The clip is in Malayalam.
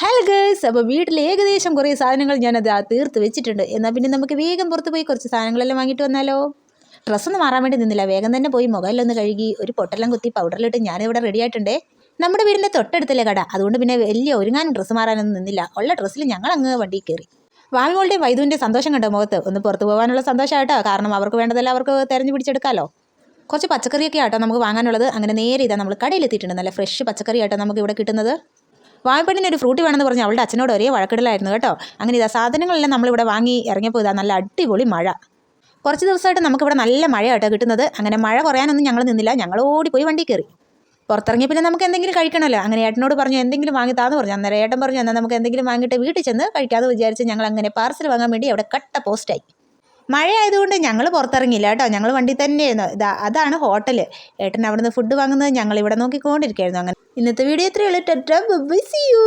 ഹലോ ഗേഴ്സ്, അപ്പോൾ വീട്ടിൽ ഏകദേശം കുറേ സാധനങ്ങൾ ഞാനത് തീർത്ത് വെച്ചിട്ടുണ്ട്. എന്നാൽ പിന്നെ നമുക്ക് വേഗം പുറത്ത് പോയി കുറച്ച് സാധനങ്ങളെല്ലാം വാങ്ങിയിട്ട് വന്നാലോ. ഡ്രസ്സൊന്നും മാറാൻ വേണ്ടി നിന്നില്ല, വേഗം തന്നെ പോയി മുഖമെല്ലാം കഴുകി ഒരു പൊട്ടെല്ലാം കുത്തി പൗഡറിലിട്ട് ഞാനിവിടെ റെഡി ആയിട്ടുണ്ടേ. നമ്മുടെ വീടിൻ്റെ തൊട്ടടുത്തല്ലേ കട, അതുകൊണ്ട് പിന്നെ വലിയ ഒരുങ്ങാനും ഡ്രസ്സ് മാറാനൊന്നും നിന്നില്ല. ഉള്ള ഡ്രസ്സിൽ ഞങ്ങൾ അങ്ങ് വണ്ടിയിൽ കയറി. വാൽമോളുടെയും വൈദുവിൻ്റെ സന്തോഷം കണ്ടോ മുഖത്ത്. ഒന്ന് പുറത്ത് പോകാനുള്ള സന്തോഷമായിട്ടോ, കാരണം അവർക്ക് വേണ്ടതെല്ലാം അവർക്ക് തിരഞ്ഞു പിടിച്ചെടുക്കാമല്ലോ. കുറച്ച് പച്ചക്കറിയൊക്കെ ആട്ടോ നമുക്ക് വാങ്ങാനുള്ളത്. അങ്ങനെ നേരെ ഇതാ നമ്മൾ കടയിലെത്തിയിട്ടുണ്ട്. നല്ല ഫ്രഷ് പച്ചക്കറി ആട്ടോ നമുക്ക് ഇവിടെ കിട്ടുന്നത്. വാഴപ്പണ്ണിന് ഒരു ഫ്രൂട്ടി വേണമെന്ന് പറഞ്ഞ് അവളുടെ അച്ഛനോട് ഒരേ വഴക്കിടലായിരുന്നു കേട്ടോ. അങ്ങനെ ഇതാ സാധനങ്ങളെല്ലാം നമ്മളിവിടെ വാങ്ങി ഇറങ്ങിയപ്പോൾ ഇതാ നല്ല അടിപൊളി മഴ. കുറച്ച് ദിവസമായിട്ട് നമുക്കിവിടെ നല്ല മഴയാട്ടോ കിട്ടുന്നത്. അങ്ങനെ മഴ കുറയാനൊന്നും ഞങ്ങൾ നിന്നില്ല, ഞങ്ങൾ ഓടിപ്പോയി വണ്ടി കയറി. പുറത്തിറങ്ങിയ പിന്നെ നമുക്ക് എന്തെങ്കിലും കഴിക്കണമല്ലോ. അങ്ങനെ ഏട്ടനോട് പറഞ്ഞു എന്തെങ്കിലും വാങ്ങിത്താന്ന് പറഞ്ഞു. അന്നേരം ഏട്ടൻ പറഞ്ഞു എന്നാൽ നമുക്ക് എന്തെങ്കിലും വാങ്ങിയിട്ട് വീട്ടിൽ ചെന്ന് കഴിക്കാമെന്ന് വിചാരിച്ച് ഞങ്ങൾ അങ്ങനെ പാർസൽ വാങ്ങാൻ വേണ്ടി അവിടെ കട്ട പോസ്റ്റായി. മഴയായതുകൊണ്ട് ഞങ്ങൾ പുറത്തിറങ്ങിയില്ല കേട്ടോ, ഞങ്ങൾ വണ്ടി തന്നെയായിരുന്നു. അതാണ് ഹോട്ടൽ. ഏട്ടൻ അവിടുന്ന് ഫുഡ് വാങ്ങുന്നത് ഞങ്ങൾ ഇവിടെ നോക്കിക്കൊണ്ടിരിക്കുകയായിരുന്നു. അങ്ങനെ ഇന്നത്തെ വീഡിയോ എത്രയുള്ളൂ. Tata bye bye, see U.